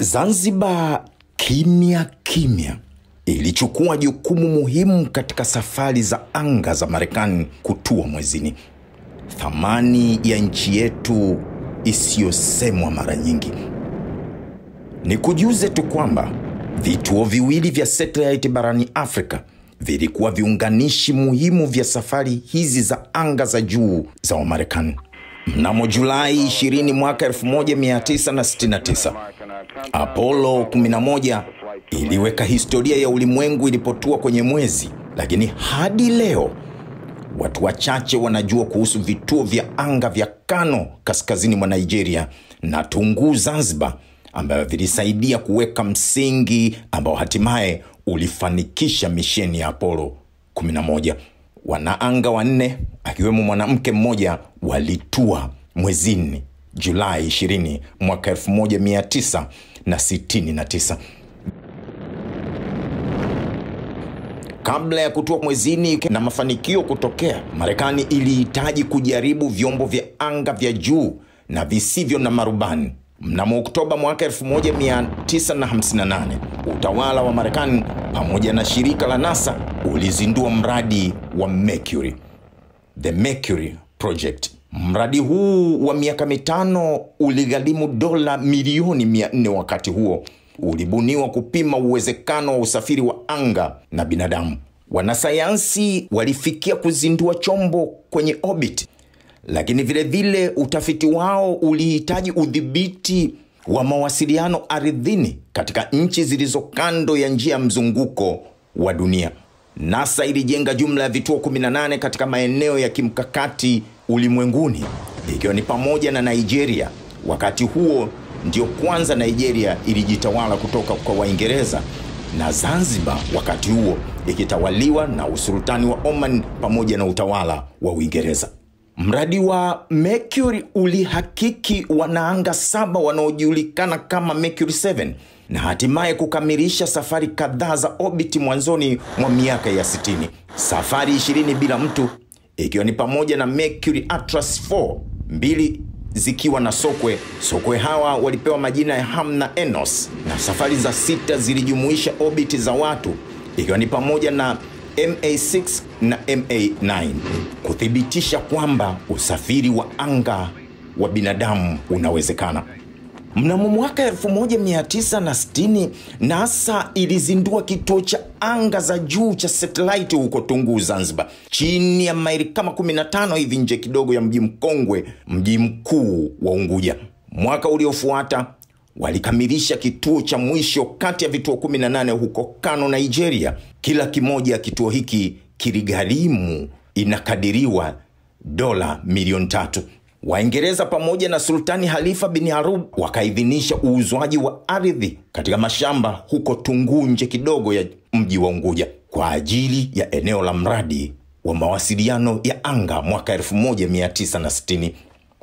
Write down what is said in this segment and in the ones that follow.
Zanzibar kimya kimya ilichukua jukumu muhimu katika safari za anga za Marekani kutua mwezini. Thamani ya nchi yetu isiyosemwa mara nyingi. Nikujuze tu kwamba vituo viwili vya satellite barani Afrika vilikuwa viunganishi muhimu vya safari hizi za anga za juu za Wamarekani. Mnamo Julai 20 mwaka 1969, Apollo 11 iliweka historia ya ulimwengu ilipotua kwenye mwezi, lakini hadi leo watu wachache wanajua kuhusu vituo vya anga vya Kano kaskazini mwa Nigeria na Tungu Zanzibar, ambavyo vilisaidia kuweka msingi ambao hatimaye ulifanikisha misheni ya Apollo 11. Wanaanga wanne akiwemo mwanamke mmoja walitua mwezini Julai 20 mwaka 1969. Kabla ya kutua mwezini na mafanikio kutokea, Marekani ilihitaji kujaribu vyombo vya anga vya juu na visivyo na marubani. Mnamo Oktoba mwaka 1958, utawala wa Marekani pamoja na shirika la NASA ulizindua mradi wa Mercury, The Mercury Project. Mradi huu wa miaka 5 uligharimu dola milioni 400 wakati huo. Ulibuniwa kupima uwezekano wa usafiri wa anga na binadamu. Wanasayansi walifikia kuzindua chombo kwenye orbit, lakini vile vile utafiti wao ulihitaji udhibiti wa mawasiliano ardhini katika nchi zilizo kando ya njia mzunguko wa dunia. NASA ilijenga jumla ya vituo 18 katika maeneo ya kimkakati ulimwenguni, ikiwa ni pamoja na Nigeria. Wakati huo ndio kwanza Nigeria ilijitawala kutoka kwa Waingereza, na Zanzibar wakati huo ikitawaliwa na usultani wa Oman pamoja na utawala wa Uingereza. Mradi wa Mercury ulihakiki wanaanga 7 wanaojulikana kama Mercury 7 na hatimaye kukamilisha safari kadhaa za orbit mwanzoni mwa miaka ya 60. Safari 20 bila mtu, ikiwa ni pamoja na Mercury Atlas 4, 2 zikiwa na sokwe. Sokwe hawa walipewa majina ya Ham na Enos, na safari za 6 zilijumuisha orbit za watu, ikiwa ni pamoja na MA6 na MA9, kuthibitisha kwamba usafiri wa anga wa binadamu unawezekana. Mnamo mwaka 1960, NASA ilizindua kituo cha anga za juu cha satellite huko Tungu Zanzibar, chini ya maili kama 15 hivi nje kidogo ya mji mkongwe, mji mkuu wa Unguja. Mwaka uliofuata walikamilisha kituo cha mwisho kati ya vituo 18 huko Kano, Nigeria. Kila kimoja kituo hiki kiligharimu inakadiriwa dola milioni 3. Waingereza pamoja na Sultani Khalifa bin Harub wakaidhinisha uuzwaji wa ardhi katika mashamba huko Tungu nje kidogo ya mji wa Unguja kwa ajili ya eneo la mradi wa mawasiliano ya anga mwaka 1960.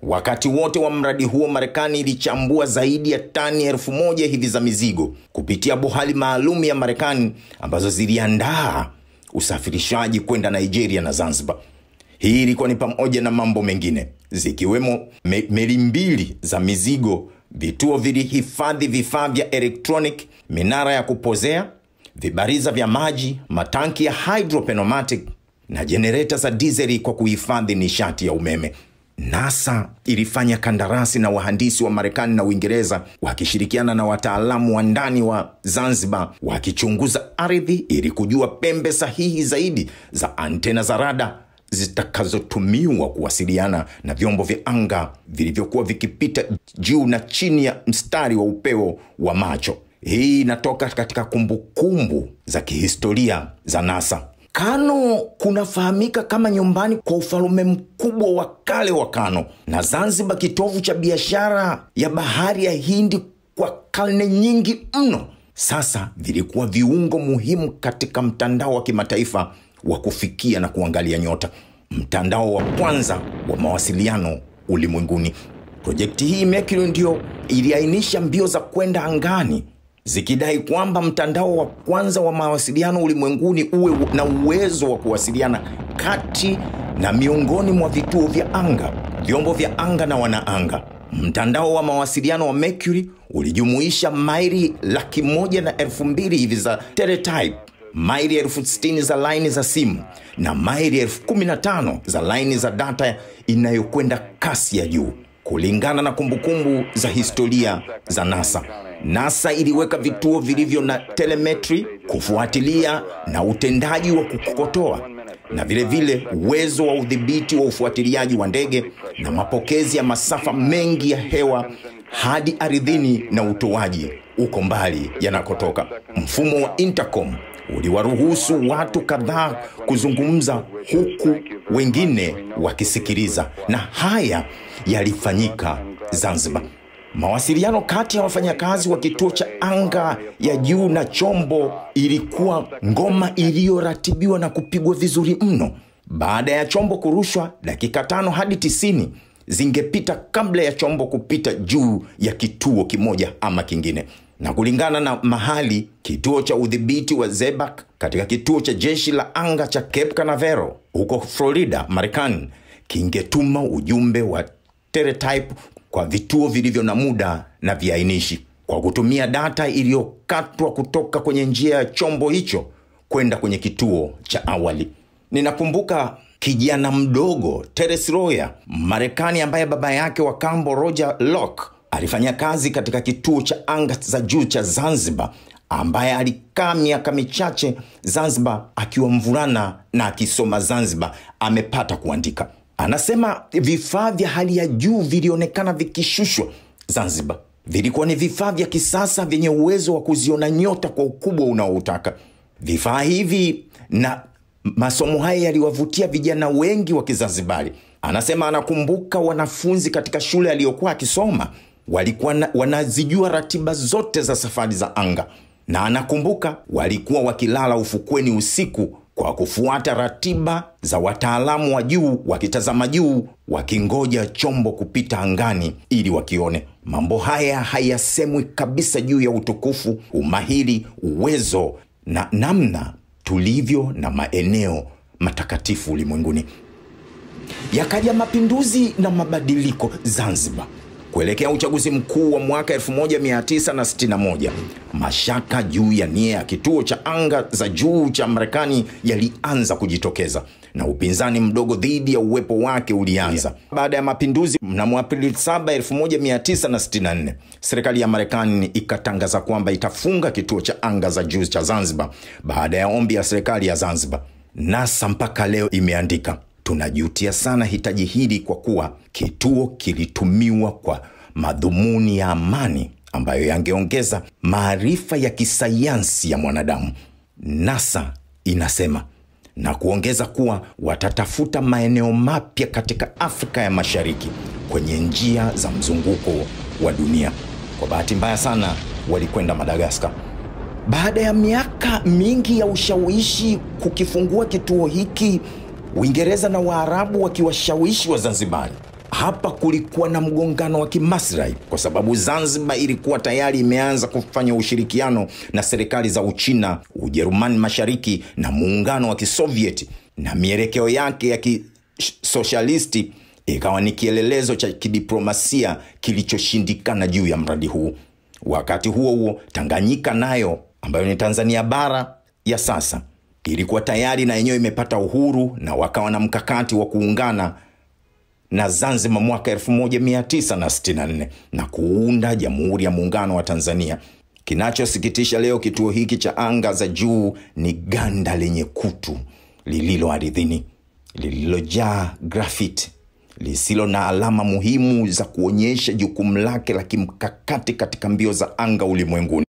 Wakati wote wa mradi huo, Marekani ilichambua zaidi ya tani 1000 hivi za mizigo kupitia bohari maalum ya Marekani ambazo ziliandaa usafirishaji kwenda Nigeria na Zanzibar. Hii ilikuwa ni pamoja na mambo mengine, zikiwemo meli 2 za mizigo, vituo vilihifadhi vifaa vya electronic, minara ya kupozea, vibariza vya maji, matanki ya hydropneumatic na generator za diesel kwa kuhifadhi nishati ya umeme. NASA ilifanya kandarasi na wahandisi wa Marekani na Uingereza wakishirikiana na wataalamu wa ndani wa Zanzibar, wakichunguza ardhi ili kujua pembe sahihi zaidi za antena za rada zitakazotumiwa kuwasiliana na vyombo vya anga vilivyokuwa vikipita juu na chini ya mstari wa upeo wa macho. Hii inatoka katika kumbukumbu za kihistoria za NASA. Kano kunafahamika kama nyumbani kwa ufalme mkubwa wa kale wa Kano, na Zanzibar kitovu cha biashara ya bahari ya Hindi kwa karne nyingi mno. Sasa vilikuwa viungo muhimu katika mtandao wa kimataifa wa kufikia na kuangalia nyota, mtandao wa kwanza wa mawasiliano ulimwenguni. Projekti hii Mercury ndio iliainisha mbio za kwenda angani, zikidai kwamba mtandao wa kwanza wa mawasiliano ulimwenguni uwe na uwezo wa kuwasiliana kati na miongoni mwa vituo vya anga, vyombo vya anga na wanaanga. Mtandao wa mawasiliano wa Mercury ulijumuisha maili 102,000 hivi za teletype, maili 60,000 za laini za simu na maili 15,000 za laini za data inayokwenda kasi ya juu. Kulingana na kumbukumbu za historia za NASA iliweka vituo vilivyo na telemetry, kufuatilia na utendaji wa kukokotoa, na vile vile uwezo wa udhibiti wa ufuatiliaji wa ndege na mapokezi ya masafa mengi ya hewa hadi ardhini na utoaji uko mbali yanakotoka. Mfumo wa intercom uliwaruhusu watu kadhaa kuzungumza huku wengine wakisikiliza, na haya yalifanyika Zanzibar. Mawasiliano kati ya wafanyakazi wa kituo cha anga ya juu na chombo ilikuwa ngoma iliyoratibiwa na kupigwa vizuri mno. Baada ya chombo kurushwa, dakika 5 hadi 90 zingepita kabla ya chombo kupita juu ya kituo kimoja ama kingine. Na kulingana na mahali, kituo cha udhibiti wa Zeeburg katika kituo cha jeshi la anga cha Cape Canaveral huko Florida, Marekani, kingetuma ujumbe wa teletype kwa vituo vilivyo na muda na viainishi kwa kutumia data iliyokatwa kutoka kwenye njia ya chombo hicho kwenda kwenye kituo cha awali. Ninakumbuka kijana mdogo Terence Royer, Marekani, ambaye baba yake wa kambo Roger Locke alifanya kazi katika kituo cha anga za juu cha Zanzibar, ambaye alikaa miaka michache Zanzibar akiwa mvulana na akisoma Zanzibar, amepata kuandika. Anasema vifaa vya hali ya juu vilionekana vikishushwa Zanzibar. Vilikuwa ni vifaa vya kisasa vyenye uwezo wa kuziona nyota kwa ukubwa unaoutaka. Vifaa hivi na masomo haya yaliwavutia vijana wengi wa Kizanzibari. Anasema anakumbuka wanafunzi katika shule aliyokuwa akisoma walikuwa wanazijua ratiba zote za safari za anga, na anakumbuka walikuwa wakilala ufukweni usiku kwa kufuata ratiba za wataalamu wa juu, wakitazama juu, wakingoja chombo kupita angani ili wakione. Mambo haya hayasemwi kabisa juu ya utukufu, umahiri, uwezo na namna tulivyo na maeneo matakatifu ulimwenguni. Yakaja mapinduzi na mabadiliko Zanzibar. Kuelekea uchaguzi mkuu wa mwaka 1961, mashaka juu ya nia ya kituo cha anga za juu cha Marekani yalianza kujitokeza, na upinzani mdogo dhidi ya uwepo wake ulianza. Baada ya mapinduzi mnamo Aprili 7, 1964, serikali ya Marekani ikatangaza kwamba itafunga kituo cha anga za juu cha Zanzibar baada ya ombi ya serikali ya Zanzibar. NASA mpaka leo imeandika, tunajutia sana hitaji hili kwa kuwa kituo kilitumiwa kwa madhumuni ya amani ambayo yangeongeza maarifa ya kisayansi ya mwanadamu. NASA inasema na kuongeza kuwa watatafuta maeneo mapya katika Afrika ya Mashariki kwenye njia za mzunguko wa dunia. Kwa bahati mbaya sana walikwenda Madagascar. Baada ya miaka mingi ya ushawishi kukifungua kituo hiki, Uingereza na Waarabu wakiwashawishi wa Zanzibar, hapa kulikuwa na mgongano wa kimaslahi kwa sababu Zanzibar ilikuwa tayari imeanza kufanya ushirikiano na serikali za Uchina, Ujerumani Mashariki na muungano wa Kisovieti, na mielekeo yake ya kisosialisti ikawa ni kielelezo cha kidiplomasia kilichoshindikana juu ya mradi huu. Wakati huo huo, Tanganyika nayo, ambayo ni Tanzania bara ya sasa, ilikuwa tayari na yenyewe imepata uhuru, na wakawa na mkakati wa kuungana na Zanzibar mwaka 1964 na kuunda Jamhuri ya Muungano wa Tanzania. Kinachosikitisha leo, kituo hiki cha anga za juu ni ganda lenye kutu lililo ardhini, lililojaa graffiti, lisilo na alama muhimu za kuonyesha jukumu lake la kimkakati katika mbio za anga ulimwenguni.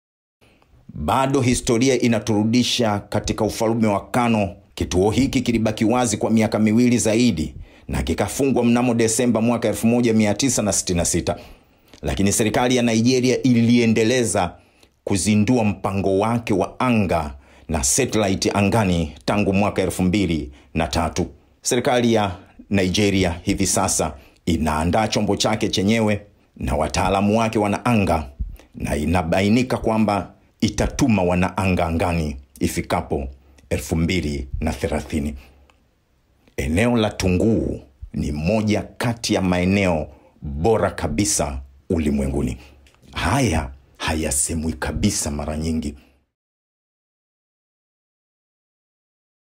Bado historia inaturudisha katika ufalme wa Kano. Kituo hiki kilibaki wazi kwa miaka miwili zaidi na kikafungwa mnamo Desemba mwaka 1966. Lakini serikali ya Nigeria iliendeleza kuzindua mpango wake wa anga na satellite angani tangu mwaka 2003. Serikali ya Nigeria hivi sasa inaandaa chombo chake chenyewe na wataalamu wake wanaanga, na inabainika kwamba itatuma wanaanga angani ifikapo 2030. Eneo la Tunguu ni moja kati ya maeneo bora kabisa ulimwenguni. Haya hayasemwi kabisa mara nyingi.